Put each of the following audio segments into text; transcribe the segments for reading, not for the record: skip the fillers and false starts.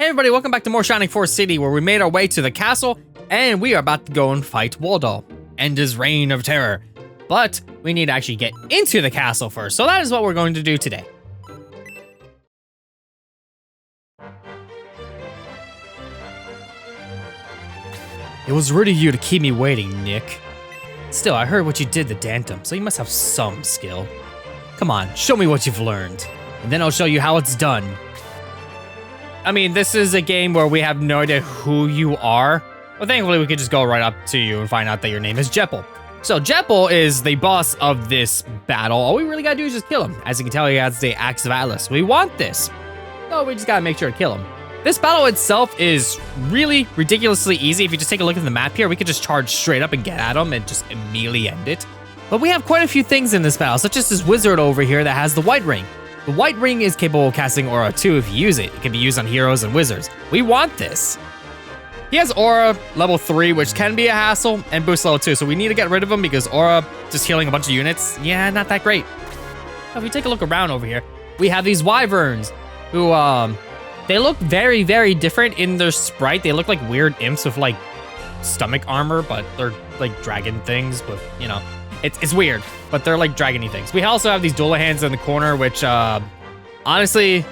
Hey everybody, welcome back to more Shining Force City, where we made our way to the castle, and we are about to go and fight Waldo, end his reign of terror. But we need to actually get into the castle first, so that is what we're going to do today. It was rude of you to keep me waiting, Nick. Still, I heard what you did to Dantum, so you must have some skill. Come on, show me what you've learned, and then I'll show you how it's done. I mean, this is a game where we have no idea who you are. Well, thankfully, we could just go right up to you and find out that your name is Jeppel. So, Jeppel is the boss of this battle. All we really gotta do is just kill him. As you can tell, he has the Axe of Atlas. We want this. So, we just gotta make sure to kill him. This battle itself is really ridiculously easy. If you just take a look at the map here, we could just charge straight up and get at him and just immediately end it. But we have quite a few things in this battle, such as this wizard over here that has the white ring. The white ring is capable of casting Aura too if you use it. It can be used on heroes and wizards. We want this. He has Aura level 3, which can be a hassle, and boost level 2, so we need to get rid of him because Aura just healing a bunch of units, yeah, not that great. If we take a look around over here, we have these wyverns who, they look very, very different in their sprite. They look like weird imps with like stomach armor, but they're like dragon things with, you know, it's weird, but they're like dragony things. We also have these Dullahans in the corner, which honestly,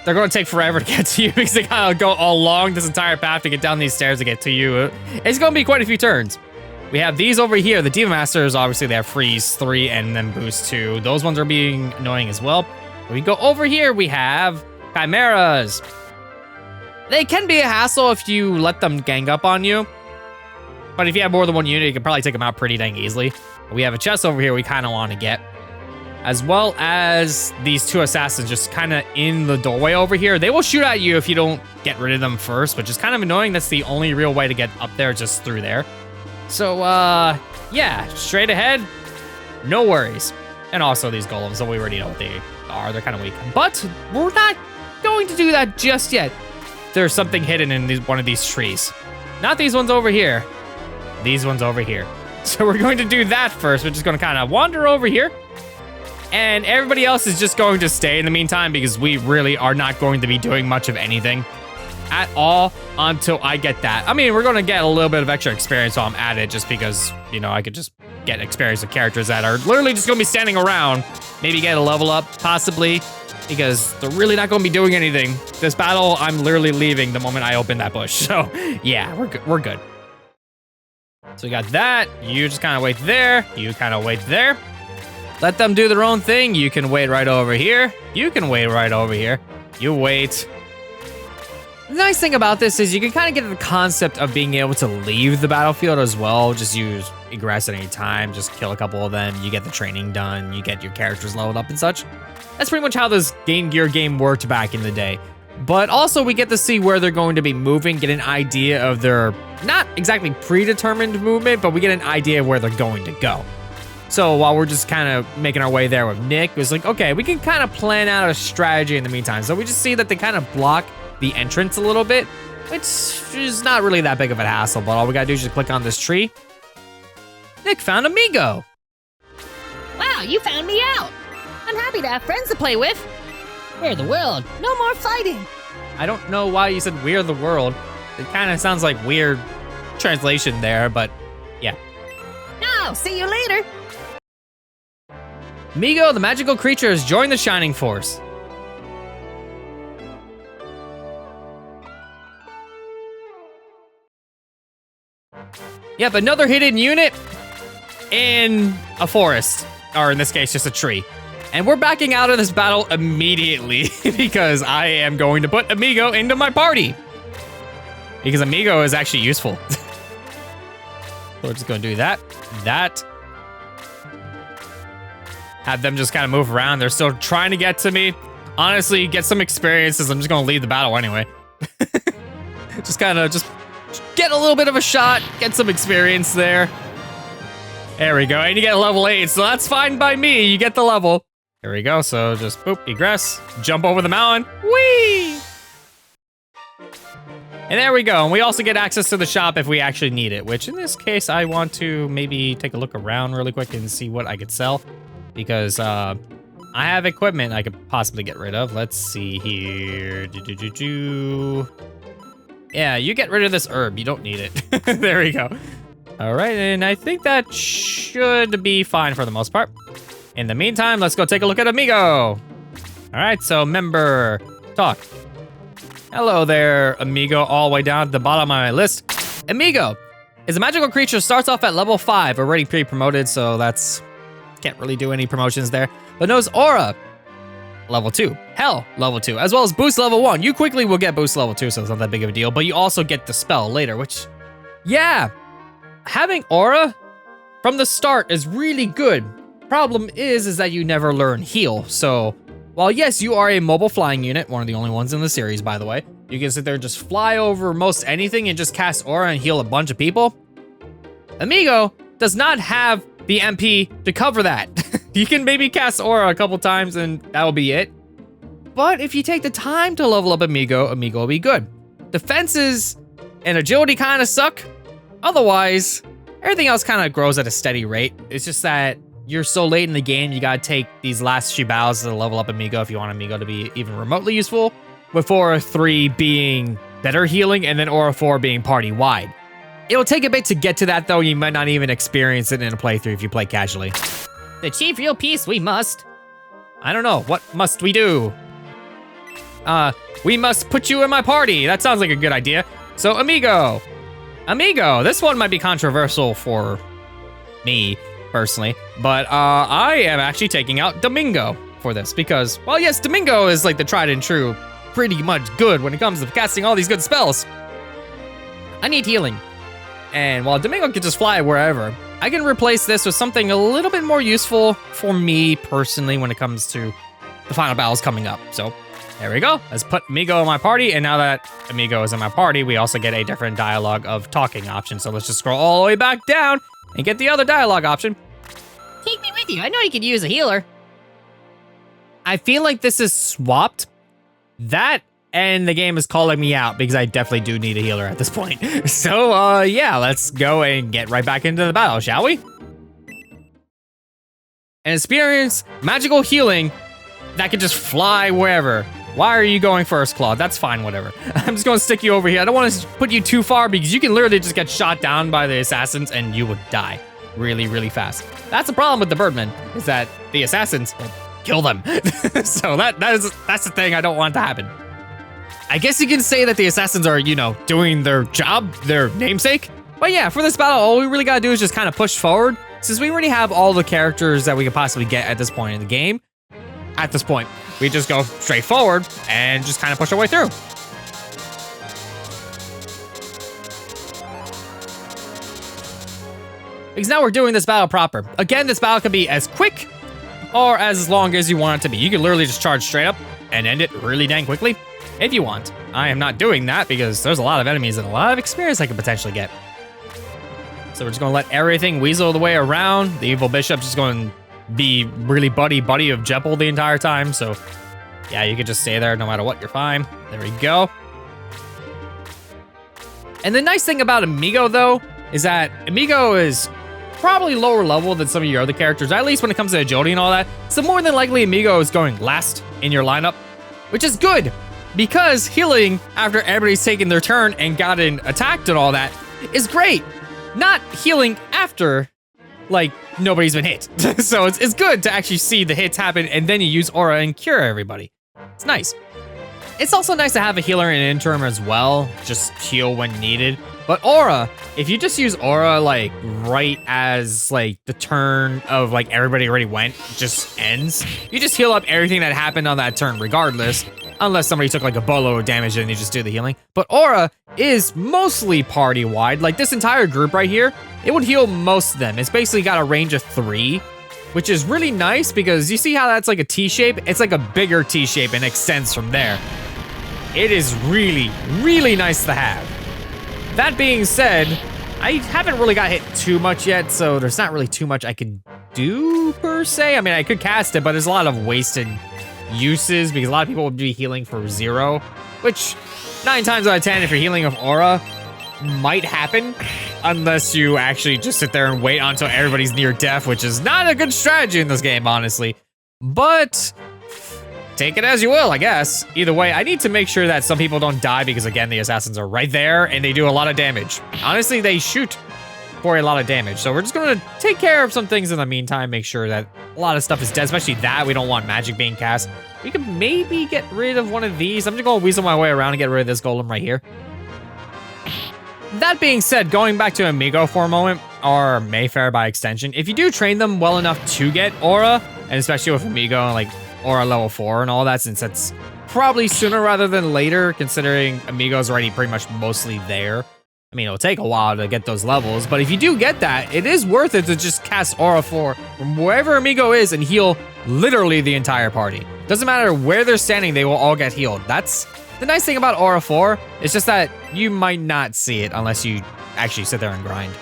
they're going to take forever to get to you because they gotta go along this entire path to get down these stairs to get to you. It's going to be quite a few turns. We have these over here. The Demon Masters, obviously, they have freeze 3 and then boost 2. Those ones are being annoying as well. We go over here, we have Chimeras. They can be a hassle if you let them gang up on you. But if you have more than one unit, you can probably take them out pretty dang easily. We have a chest over here we kind of want to get. As well as these two assassins just kind of in the doorway over here. They will shoot at you if you don't get rid of them first, which is kind of annoying. That's the only real way to get up there, just through there. So, yeah, straight ahead, no worries. And also these golems, so we already know what they are. They're kind of weak. But we're not going to do that just yet. There's something hidden in one of these trees. Not these ones over here. These ones over here. So we're going to do that first. We're just going to kind of wander over here. And everybody else is just going to stay in the meantime because we really are not going to be doing much of anything at all until I get that. I mean, we're going to get a little bit of extra experience while I'm at it just because, you know, I could just get experience with characters that are literally just going to be standing around. Maybe get a level up, possibly, because they're really not going to be doing anything. This battle, I'm literally leaving the moment I open that bush. So, yeah, we're good. We're good. So we got that. You just kind of wait there. You kind of wait there. Let them do their own thing. You can wait right over here. You can wait right over here. You wait. The nice thing about this is you can kind of get the concept of being able to leave the battlefield as well. Just use egress at any time. Just kill a couple of them. You get the training done. You get your characters leveled up and such. That's pretty much how this Game Gear game worked back in the day. But also we get to see where they're going to be moving, get an idea of their, not exactly predetermined movement, but we get an idea of where they're going to go. So while we're just kind of making our way there with Nick, it was like, okay, we can kind of plan out a strategy in the meantime. So we just see that they kind of block the entrance a little bit, which is not really that big of a hassle, but all we gotta do is just click on this tree. Nick found Amigo. Wow, you found me out. I'm happy to have friends to play with. We're the world. No more fighting. I don't know why you said we're the world. It kind of sounds like weird translation there, but yeah. No, see you later. Amigo, the magical creature, has joined the Shining Force. Yep, another hidden unit in a forest, or in this case, just a tree. And we're backing out of this battle immediately because I am going to put Amigo into my party. Because Amigo is actually useful. So we're just gonna do that, have them just kind of move around. They're still trying to get to me. Honestly, get some experiences. I'm just gonna lead the battle anyway. Just kind of just get a little bit of a shot, get some experience there. There we go, and you get level 8, so that's fine by me. You get the level. There we go, so just boop, egress, jump over the mountain, whee! And there we go, and we also get access to the shop if we actually need it, which in this case, I want to maybe take a look around really quick and see what I could sell. Because I have equipment I could possibly get rid of. Let's see here. Yeah, you get rid of this herb. You don't need it. There we go. All right, and I think that should be fine for the most part. In the meantime, let's go take a look at Amigo. All right, so member, talk. Hello there, Amigo, all the way down at the bottom of my list. Amigo is a magical creature, starts off at level 5, already pre-promoted, so that's, can't really do any promotions there. But knows Aura, level 2. Hell, level 2, as well as boost level 1. You quickly will get boost level 2, so it's not that big of a deal, but you also get the spell later, which, yeah, having Aura from the start is really good. Problem is that you never learn heal, so while yes, you are a mobile flying unit, one of the only ones in the series, by the way, you can sit there and just fly over most anything and just cast Aura and heal a bunch of people. Amigo does not have the MP to cover that. You can maybe cast Aura a couple times and that'll be it. But if you take the time to level up Amigo, Amigo will be good. Defenses and agility kind of suck. Otherwise, everything else kind of grows at a steady rate. It's just that you're so late in the game, you gotta take these last few battles to level up Amigo if you want Amigo to be even remotely useful, with Aura 3 being better healing and then Aura 4 being party-wide. It'll take a bit to get to that though, you might not even experience it in a playthrough if you play casually. To achieve real peace, we must. I don't know, what must we do? We must put you in my party. That sounds like a good idea. So Amigo, this one might be controversial for me, personally, but I am actually taking out Domingo for this because, well, yes, Domingo is like the tried and true, pretty much good when it comes to casting all these good spells. I need healing, and while Domingo can just fly wherever, I can replace this with something a little bit more useful for me personally when it comes to the final battles coming up. So there we go. Let's put Amigo in my party, and now that Amigo is in my party, we also get a different dialogue of talking option. So let's just scroll all the way back down and get the other dialogue option. Take me with you. I know you could use a healer. I feel like this is swapped. That and the game is calling me out because I definitely do need a healer at this point. So, yeah, let's go and get right back into the battle, shall we? And experience magical healing that can just fly wherever. Why are you going first, Claude? That's fine, whatever. I'm just gonna stick you over here. I don't want to put you too far because you can literally just get shot down by the assassins and you would die really, really fast. That's the problem with the Birdmen, is that the assassins will kill them. So that's the thing I don't want to happen. I guess you can say that the assassins are, you know, doing their job, their namesake. But yeah, for this battle, all we really gotta do is just kind of push forward. Since we already have all the characters that we could possibly get at this point in the game, at this point, we just go straight forward and just kind of push our way through. Because now we're doing this battle proper. Again, this battle can be as quick or as long as you want it to be. You can literally just charge straight up and end it really dang quickly if you want. I am not doing that because there's a lot of enemies and a lot of experience I could potentially get. So we're just gonna let everything weasel the way around. The evil bishop's just going to be really buddy of Jeppel the entire time. So yeah, you could just stay there no matter what, you're fine. There we go. And the nice thing about Amigo though, is that Amigo is probably lower level than some of your other characters, at least when it comes to agility and all that. So more than likely Amigo is going last in your lineup, which is good because healing after everybody's taken their turn and gotten attacked and all that is great. Not healing after, like, nobody's been hit. So it's good to actually see the hits happen and then you use Aura and cure everybody. It's nice. It's also nice to have a healer in interim as well, just heal when needed. But Aura, if you just use Aura like right as like the turn of like everybody already went just ends, you just heal up everything that happened on that turn regardless, unless somebody took like a boatload of damage and you just do the healing. But Aura is mostly party wide. Like this entire group right here, it would heal most of them. It's basically got a range of 3, which is really nice because you see how that's like a T shape? It's like a bigger T shape and extends from there. It is really, really nice to have. That being said, I haven't really got hit too much yet, so there's not really too much I could do per se. I mean, I could cast it, but there's a lot of wasted uses because a lot of people would be healing for 0, which 9 times out of 10, if you're healing with Aura, might happen unless you actually just sit there and wait until everybody's near death, which is not a good strategy in this game, honestly. But take it as you will, I guess. Either way, I need to make sure that some people don't die because, again, the assassins are right there and they do a lot of damage. Honestly, they shoot for a lot of damage. So we're just going to take care of some things in the meantime, make sure that a lot of stuff is dead, especially that. We don't want magic being cast. We could maybe get rid of one of these. I'm just going to weasel my way around and get rid of this golem right here. That being said, going back to Amigo for a moment, or Mayfair by extension, if you do train them well enough to get Aura, and especially with Amigo, like Aura level 4 and all that, since that's probably sooner rather than later, considering Amigo's already pretty much mostly there. I mean, it'll take a while to get those levels, but if you do get that, it is worth it to just cast Aura 4 from wherever Amigo is and heal literally the entire party. Doesn't matter where they're standing, they will all get healed. That's the nice thing about Aura 4. It's just that you might not see it unless you actually sit there and grind.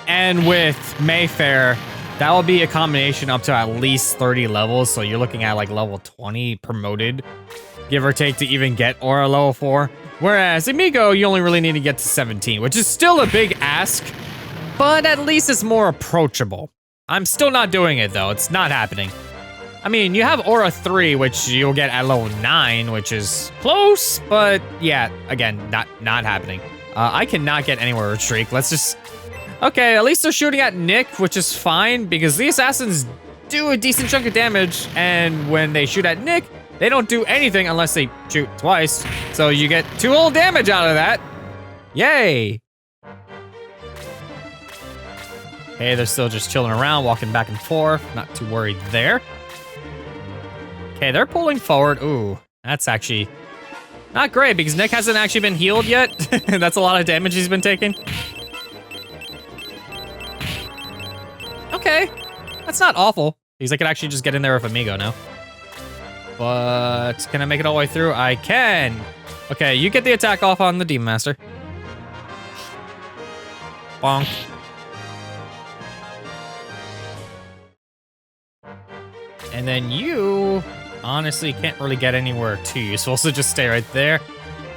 And with Mayfair, that will be a combination up to at least 30 levels, so you're looking at like level 20 promoted, give or take, to even get Aura level 4. Whereas Amigo, you only really need to get to 17, which is still a big ask, but at least it's more approachable. I'm still not doing it though, it's not happening. I mean, you have Aura 3, which you'll get at level 9, which is close, but yeah, again, not happening. I cannot get anywhere with Shriek. Let's just... Okay, at least they're shooting at Nick, which is fine, because the assassins do a decent chunk of damage, and when they shoot at Nick, they don't do anything unless they shoot twice. So you get 2 whole damage out of that. Yay! Okay, they're still just chilling around, walking back and forth. Not too worried there. Okay, they're pulling forward. Ooh, that's actually not great because Nick hasn't actually been healed yet. That's a lot of damage he's been taking. Okay, that's not awful because I could actually just get in there with Amigo now. But can I make it all the way through? I can. Okay, you get the attack off on the Demon Master. Bonk. And then you honestly can't really get anywhere too useful, so just stay right there.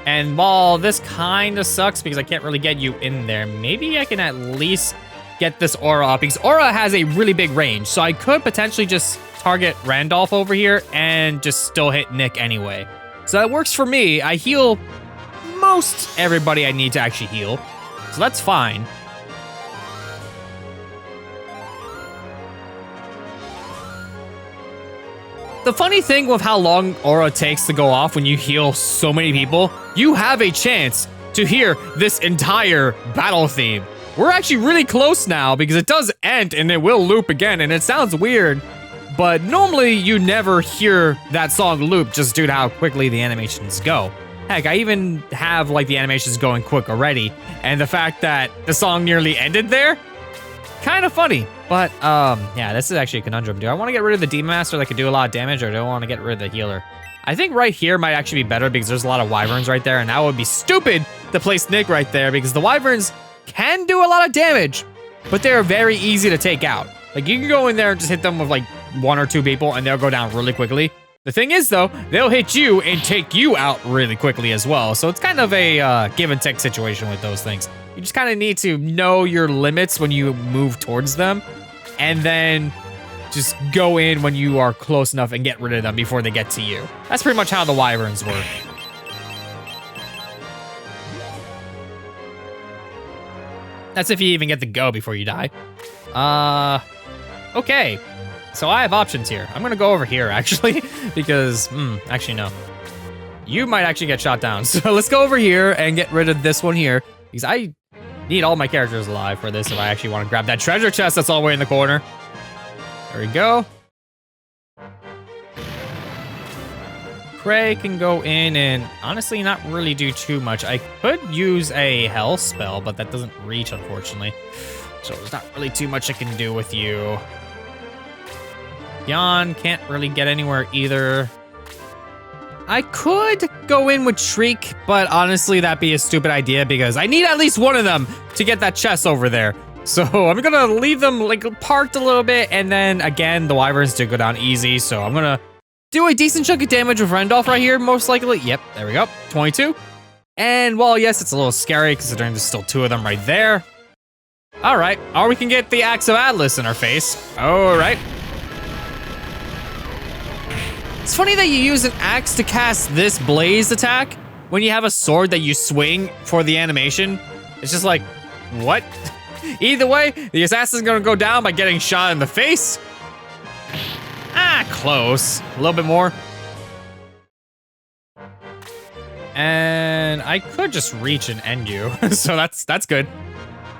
And while this kind of sucks because I can't really get you in there, maybe I can at least get this Aura up because Aura has a really big range, so I could potentially just target Randolph over here and just still hit Nick anyway. So that works for me. I heal most everybody I need to actually heal, so that's fine. The funny thing with how long Aura takes to go off when you heal so many people, you have a chance to hear this entire battle theme. We're actually really close now because it does end and it will loop again, and it sounds weird, but normally you never hear that song loop just due to how quickly the animations go. Heck, I even have like the animations going quick already, and the fact that the song nearly ended there, kind of funny. But yeah, this is actually a conundrum. Do I want to get rid of the Demon Master that could do a lot of damage, or do I want to get rid of the healer? I think right here might actually be better because there's a lot of Wyverns right there, and that would be stupid to place Nick right there because the Wyverns can do a lot of damage, but they're very easy to take out. Like, you can go in there and just hit them with like 1 or 2 people and they'll go down really quickly. The thing is though, they'll hit you and take you out really quickly as well. So it's kind of a give and take situation with those things. You just kind of need to know your limits when you move towards them, and then just go in when you are close enough and get rid of them before they get to you. That's pretty much how the Wyverns work. That's if you even get to go before you die. Okay. So I have options here. I'm gonna go over here, actually, because, actually, no. You might actually get shot down. So let's go over here and get rid of this one here, because I need all my characters alive for this if I actually want to grab that treasure chest that's all the way in the corner. There we go. Cray can go in and honestly not really do too much. I could use a hell spell, but that doesn't reach, unfortunately. So there's not really too much I can do with you. Jan can't really get anywhere either. I could go in with Shriek, but honestly, that'd be a stupid idea because I need at least one of them to get that chest over there. So I'm gonna leave them like parked a little bit, and then again, the Wyverns do go down easy, so I'm gonna do a decent chunk of damage with Randolph right here, most likely. Yep, there we go, 22. And while yes, it's a little scary considering there's still 2 of them right there. All right, or we can get the Axe of Atlas in our face. All right. It's funny that you use an axe to cast this blaze attack when you have a sword that you swing for the animation. It's just like, what? Either way, the assassin's gonna go down by getting shot in the face. Ah, close. A little bit more. And I could just reach and end you, so that's good.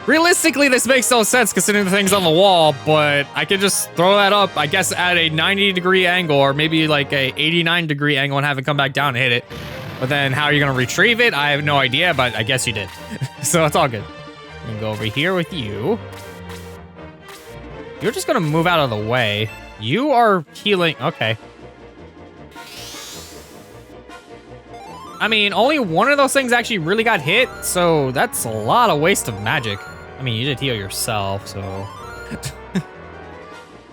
Realistically, this makes no sense considering the thing's on the wall, but I could just throw that up, I guess, at a 90-degree angle, or maybe like a 89-degree angle and have it come back down and hit it. But then how are you gonna retrieve it? I have no idea, but I guess you did. So it's all good. I'm gonna go over here with you. You're just gonna move out of the way. You are healing, okay. I mean, only one of those things actually really got hit, so that's a lot of waste of magic. I mean, you did heal yourself, so...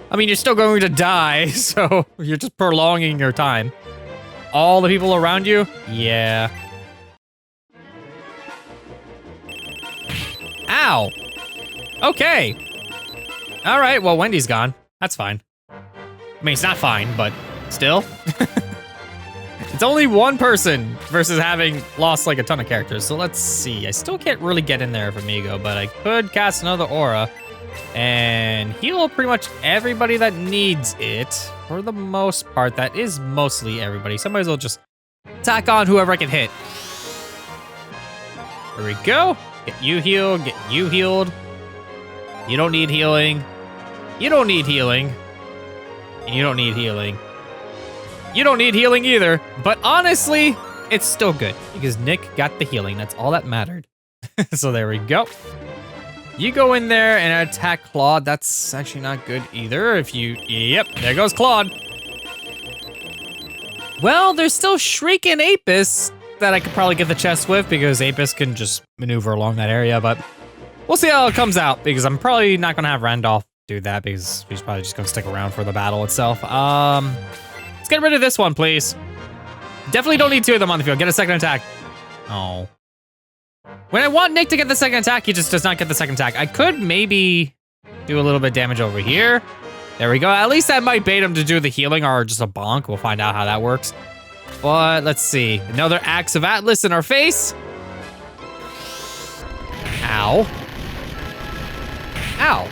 I mean, you're still going to die, so you're just prolonging your time. All the people around you? Yeah. Ow! Okay. All right, well, Wendy's gone. That's fine. I mean, it's not fine, but still. It's only one person versus having lost like a ton of characters. So let's see. I still can't really get in there for Amigo, but I could cast another aura and heal pretty much everybody that needs it. For the most part, that is mostly everybody. So I might as well just tack on whoever I can hit. There we go. Get you healed, get you healed. You don't need healing. You don't need healing. And you don't need healing. You don't need healing either, but honestly, it's still good because Nick got the healing. That's all that mattered. So there we go. You go in there and attack Claude. That's actually not good either. If you, yep, there goes Claude. Well, there's still Shriek and Apis that I could probably get the chest with because Apis can just maneuver along that area, but we'll see how it comes out because I'm probably not gonna have Randolph do that because he's probably just gonna stick around for the battle itself. Let's get rid of this one, please. Definitely don't need two of them on the field. Get a second attack. Oh. When I want Nick to get the second attack, he just does not get the second attack. I could maybe do a little bit of damage over here. There we go. At least that might bait him to do the healing or just a bonk. We'll find out how that works. But let's see. Another Axe of Atlas in our face. Ow. Ow.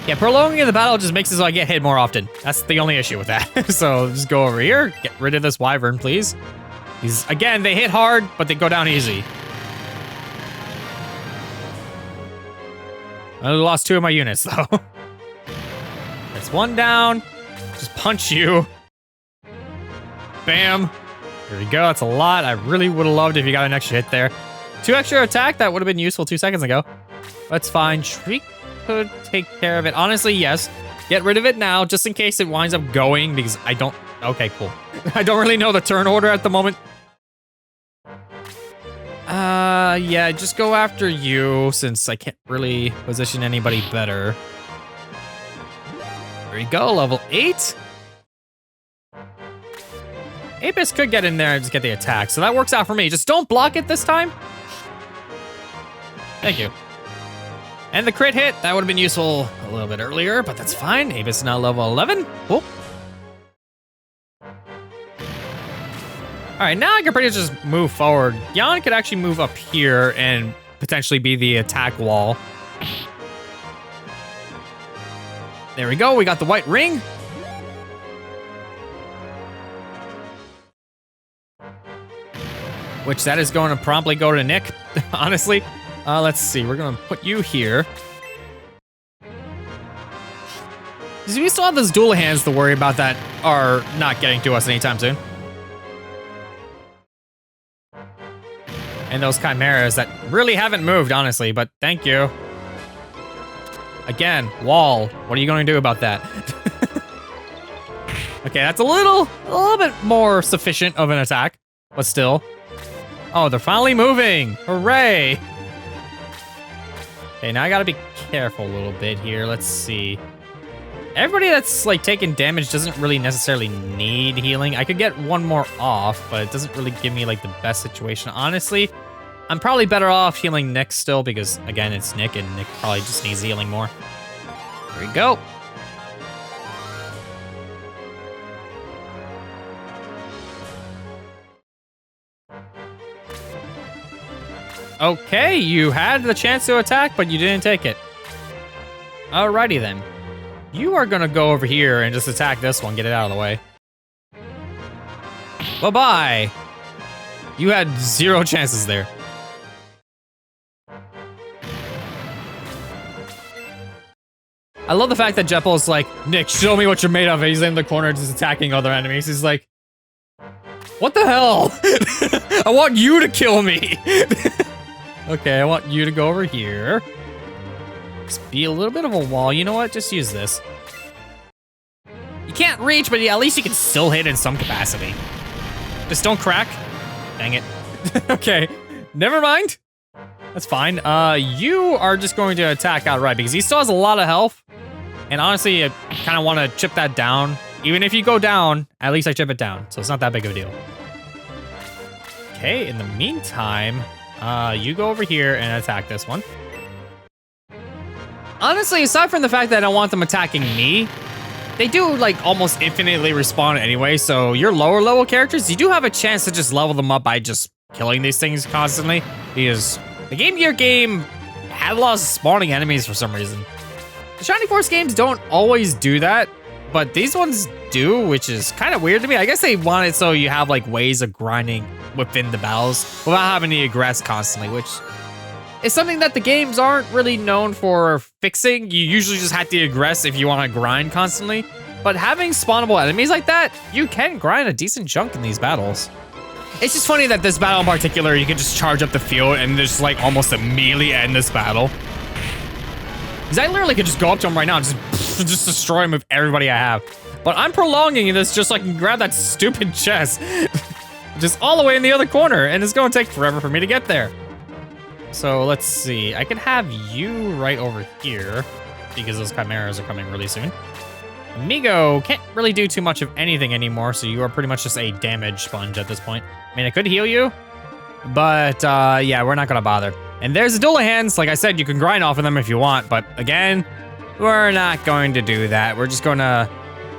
Yeah, prolonging the battle just makes it so I get hit more often. That's the only issue with that. So just go over here, get rid of this wyvern, please. These, again, they hit hard, but they go down easy. I only lost 2 of my units, though. That's 1 down. Just punch you. Bam. There we go, that's a lot. I really would have loved if you got an extra hit there. 2 extra attack, that would have been useful 2 seconds ago. That's fine. Shriek could take care of it. Honestly, yes. Get rid of it now, just in case it winds up going, because I don't... Okay, cool. I don't really know the turn order at the moment. Yeah, just go after you, since I can't really position anybody better. There we go, level 8. Apis could get in there and just get the attack, so that works out for me. Just don't block it this time. Thank you. And the crit hit, that would have been useful a little bit earlier, but that's fine. Apis is now level 11. Cool. All right, now I can pretty much just move forward. Jan could actually move up here and potentially be the attack wall. There we go, we got the white ring. Which that is going to promptly go to Nick, honestly. Let's see, we're gonna put you here. Because we still have those dual hands to worry about that are not getting to us anytime soon. And those chimeras that really haven't moved, honestly, but thank you. Again, wall. What are you going to do about that? Okay, that's a little bit more sufficient of an attack, but still. Oh, they're finally moving. Hooray. Okay, now I gotta be careful a little bit here. Let's see. Everybody that's like taking damage doesn't really necessarily need healing. I could get one more off, but it doesn't really give me like the best situation. Honestly, I'm probably better off healing Nick still because again, it's Nick and Nick probably just needs healing more. There we go. Okay, you had the chance to attack, but you didn't take it. Alrighty then. You are gonna go over here and just attack this one, get it out of the way. Bye-bye. You had 0 chances there. I love the fact that Jeppel's like, Nick, show me what you're made of. And he's in the corner just attacking other enemies. He's like, what the hell? I want you to kill me. Okay, I want you to go over here. Just be a little bit of a wall. You know what? Just use this. You can't reach, but yeah, at least you can still hit in some capacity. Just don't crack. Dang it. Okay, never mind. That's fine. You are just going to attack outright because he still has a lot of health. And honestly, I kind of want to chip that down. Even if you go down, at least I chip it down. So it's not that big of a deal. Okay, in the meantime, you go over here and attack this one. Honestly, aside from the fact that I don't want them attacking me, they do like almost infinitely respawn anyway. So your lower level characters, you do have a chance to just level them up by just killing these things constantly. Because the Game Gear game had a lot of spawning enemies for some reason. The Shining Force games don't always do that, but these ones do, which is kind of weird to me. I guess they want it so you have like ways of grinding within the battles without having to aggress constantly, which is something that the games aren't really known for fixing. You usually just have to aggress if you want to grind constantly, but having spawnable enemies like that, you can grind a decent chunk in these battles. It's just funny that this battle in particular, you can just charge up the field and just like almost immediately end this battle. Because I literally could just go up to him right now and just destroy him with everybody I have. But I'm prolonging this just so I can grab that stupid chest. Just all the way in the other corner, and it's going to take forever for me to get there. So let's see. I can have you right over here because those chimeras are coming really soon. Amigo can't really do too much of anything anymore, so you are pretty much just a damage sponge at this point. I mean, I could heal you, but yeah, we're not gonna bother. And there's the dual hands. Like I said, you can grind off of them if you want, but again, we're not going to do that. We're just gonna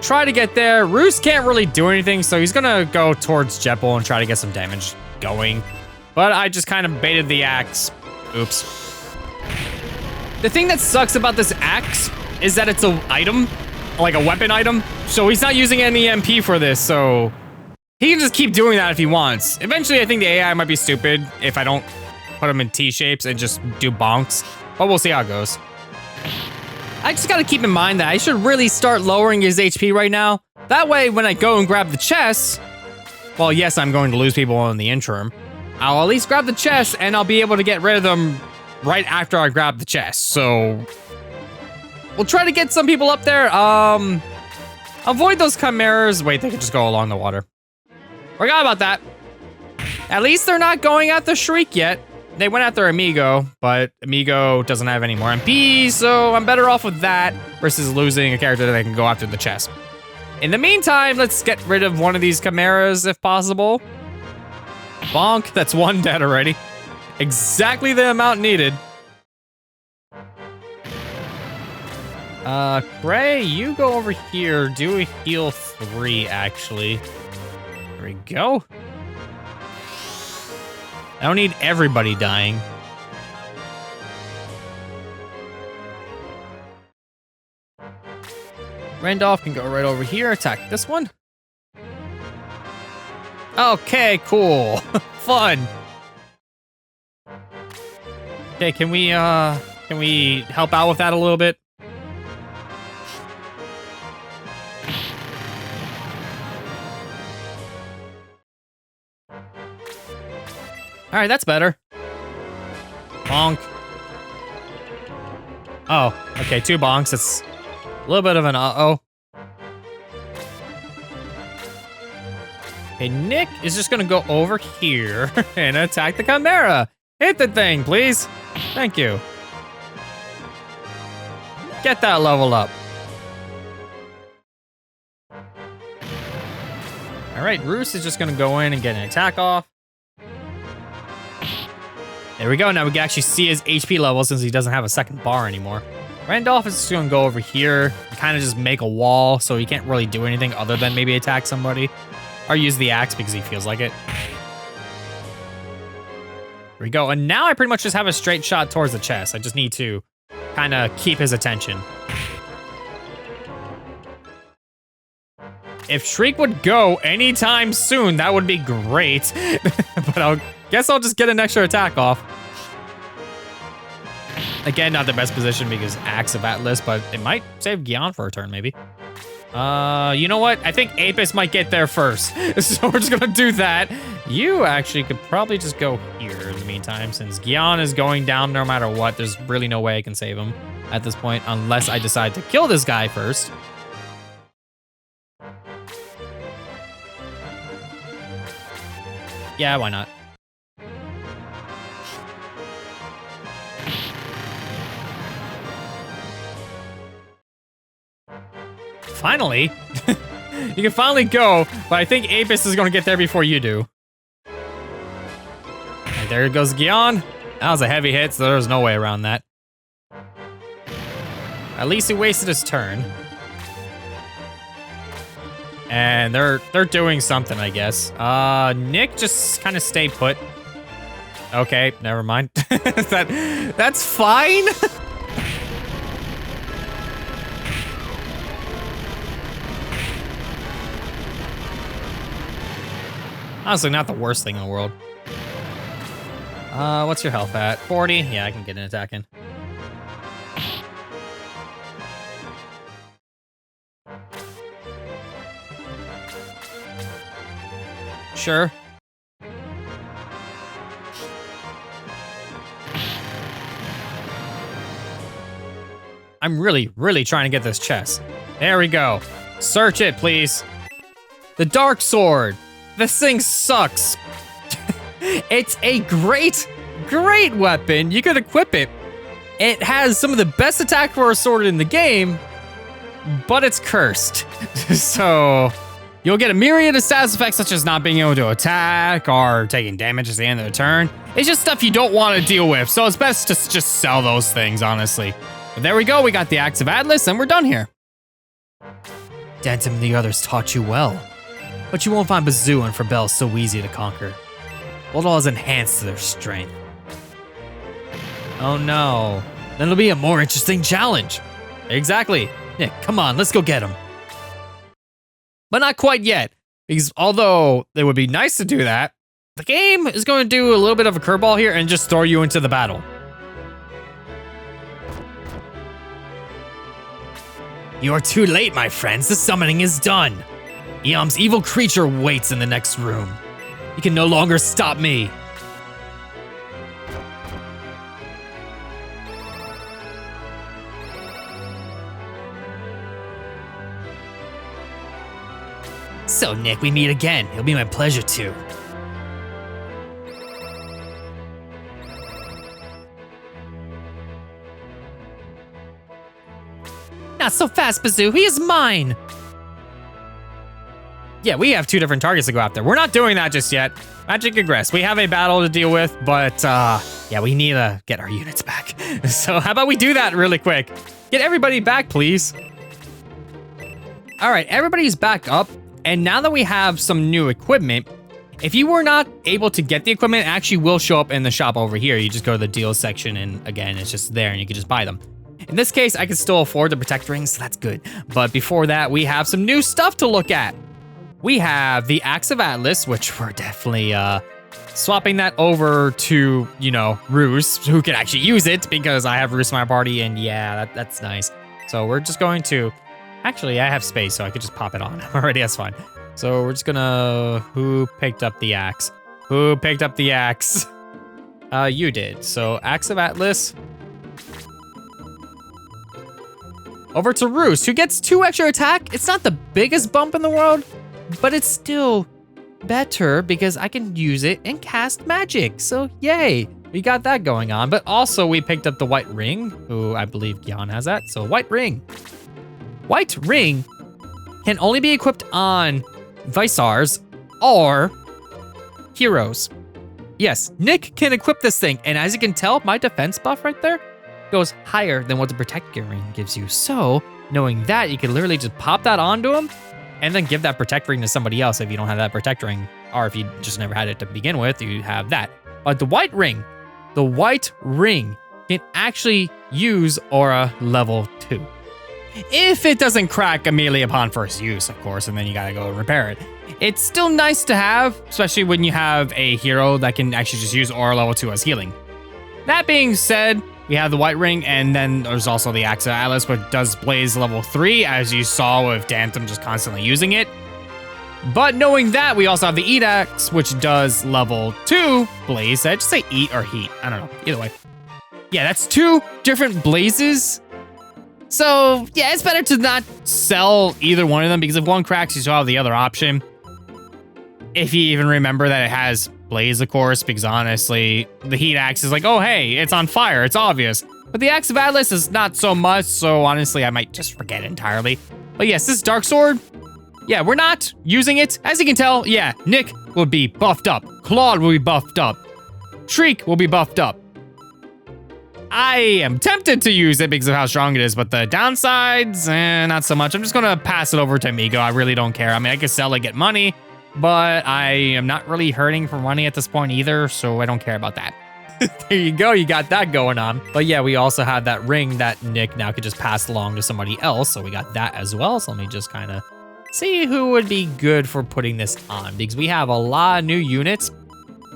try to get there. Roos can't really do anything, so he's gonna go towards Jeppel and try to get some damage going. But I just kind of baited the axe. Oops. The thing that sucks about this axe is that it's an item, like a weapon item. So he's not using any MP for this, so he can just keep doing that if he wants. Eventually, I think the AI might be stupid if I don't put him in T-shapes and just do bonks, but we'll see how it goes. I just gotta keep in mind that I should really start lowering his HP right now. That way, when I go and grab the chest, well, yes, I'm going to lose people in the interim. I'll at least grab the chest and I'll be able to get rid of them right after I grab the chest. So we'll try to get some people up there. Avoid those chimeras. Wait, they could just go along the water. Forgot about that. At least they're not going at the Shriek yet. They went after Amigo, but Amigo doesn't have any more MP, so I'm better off with that versus losing a character that can go after the chest. In the meantime, let's get rid of one of these chimeras if possible. Bonk, that's one dead already. Exactly the amount needed. Gray, you go over here. Do a heal 3, actually. There we go. I don't need everybody dying. Randolph can go right over here, attack this one. Okay, cool. Fun. Okay, can we help out with that a little bit? All right, that's better. Bonk. Oh, okay, 2 bonks. It's a little bit of an uh-oh. Okay, Nick is just gonna go over here and attack the Chimera. Hit the thing, please. Thank you. Get that level up. All right, Roos is just gonna go in and get an attack off. There we go. Now we can actually see his HP level since he doesn't have a second bar anymore. Randolph is just gonna go over here and kind of just make a wall so he can't really do anything other than maybe attack somebody. Or use the axe because he feels like it. Here we go. And now I pretty much just have a straight shot towards the chest. I just need to kind of keep his attention. If Shriek would go anytime soon, that would be great. But I guess I'll just get an extra attack off. Again, not the best position because Axe of Atlas, but it might save Gian for a turn, maybe. You know what? I think Apis might get there first. So we're just gonna do that. You actually could probably just go here in the meantime, since Gian is going down no matter what. There's really no way I can save him at this point, unless I decide to kill this guy first. Yeah, why not? Finally? You can finally go, but I think Apis is gonna get there before you do. And there goes Gian. That was a heavy hit, so there's no way around that. At least he wasted his turn. And they're doing something, I guess. Nick, just kind of stay put. Okay, never mind. That's fine. Honestly, not the worst thing in the world. What's your health at? 40? Yeah, I can get an attack in. Sure. I'm really trying to get this chest. There we go. Search it, please. The Dark Sword. This thing sucks. It's a great weapon. You could equip it. It has some of the best attack for a sword in the game, but it's cursed. So you'll get a myriad of status effects such as not being able to attack or taking damage at the end of the turn. It's just stuff you don't want to deal with, so it's best to just sell those things, honestly. But there we go, we got the Axe of Atlas, and we're done here. Denton and the others taught you well, but you won't find Bazoo and Frebel so easy to conquer. What all is enhanced to their strength? Oh no, then it'll be a more interesting challenge. Exactly. Nick, come on, let's go get him. But not quite yet, because although it would be nice to do that, the game is going to do a little bit of a curveball here and just throw you into the battle. You are too late, my friends. The summoning is done. Eom's evil creature waits in the next room. You can no longer stop me. So, Nick, we meet again. It'll be my pleasure to. Not so fast, Bazoo. He is mine. Yeah, we have two different targets to go after. We're not doing that just yet. Magic Egress. We have a battle to deal with, but yeah, we need to get our units back. So how about we do that really quick? Get everybody back, please. All right, everybody's back up. And now that we have some new equipment, if you were not able to get the equipment, it actually will show up in the shop over here. You just go to the deals section and again, it's just there and you can just buy them. In this case, I can still afford the Protect Rings, so that's good. But before that, we have some new stuff to look at. We have the Axe of Atlas, which we're definitely swapping that over to, you know, Roos, who can actually use it because I have Roos in my party and yeah, that's nice. So we're just going to, actually I have space so I could just pop it on already, that's fine. So we're just gonna, who picked up the axe? Who picked up the axe? You did. So Axe of Atlas. Over to Roos, who gets 2 extra attack. It's not the biggest bump in the world, but it's still better because I can use it and cast magic. So yay, we got that going on. But also we picked up the White Ring, who I believe Gian has that. So White Ring. White Ring can only be equipped on Visars or heroes. Yes, Nick can equip this thing. And as you can tell, my defense buff right there goes higher than what the Protect Ring gives you. So knowing that, you can literally just pop that onto him and then give that Protect Ring to somebody else if you don't have that Protect Ring, or if you just never had it to begin with, you have that. the white ring. The white ring can actually use aura level 2. If it doesn't crack immediately upon first use, of course, and then you gotta go and repair it. It's still nice to have, especially when you have a hero that can actually just use aura level 2 as healing. That being said, we have the white ring, and then there's also the Axe of Atlas, which does blaze level 3, as you saw with Dantum just constantly using it. But knowing that, we also have the Eat Axe, which does level 2 blaze. Did I just say eat or heat? I don't know. Either way. Yeah, that's 2 different blazes. So, yeah, it's better to not sell either one of them, because if one cracks, you still have the other option. If you even remember that it has blaze, of course, because honestly, the Heat Axe is like, oh, hey, it's on fire. It's obvious. But the Axe of Atlas is not so much, so honestly, I might just forget it entirely. But yes, this Dark Sword, yeah, we're not using it. As you can tell, yeah, Nick will be buffed up. Claude will be buffed up. Shriek will be buffed up. I am tempted to use it because of how strong it is, but the downsides, not so much. I'm just gonna pass it over to Amigo. I really don't care. I mean, I could sell it, get money, but I am not really hurting for money at this point either, so I don't care about that. There you go, you got that going on. But yeah, we also have that ring that Nick now could just pass along to somebody else, so we got that as well. So let me just kind of see who would be good for putting this on, because we have a lot of new units.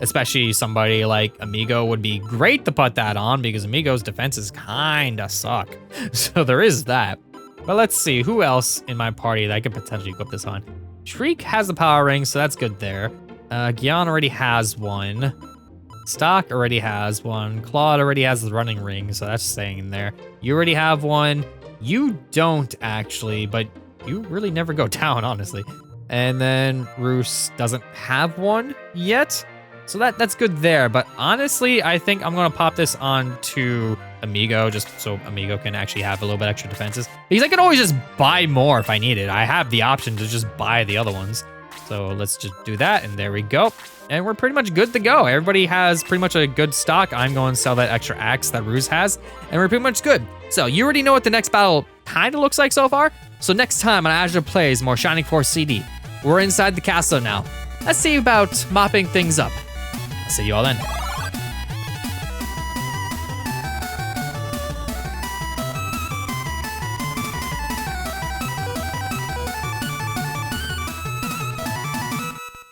Especially somebody like Amigo would be great to put that on, because Amigo's defenses kinda suck. So there is that. But let's see, who else in my party that I could potentially put this on? Shriek has the power ring, so that's good there. Gyan already has one. Stock already has one. Claude already has the running ring, so that's staying in there. You already have one. You don't actually, but you really never go down, honestly. And then Roos doesn't have one yet. So that's good there, but honestly, I think I'm gonna pop this on to Amigo, just so Amigo can actually have a little bit extra defenses. Because I can always just buy more if I need it. I have the option to just buy the other ones. So let's just do that, and there we go. And we're pretty much good to go. Everybody has pretty much a good stock. I'm going to sell that extra axe that Ruse has, and we're pretty much good. So you already know what the next battle kind of looks like so far. So next time on Azure Plays more Shining Force CD, we're inside the castle now. Let's see about mopping things up. See you all then.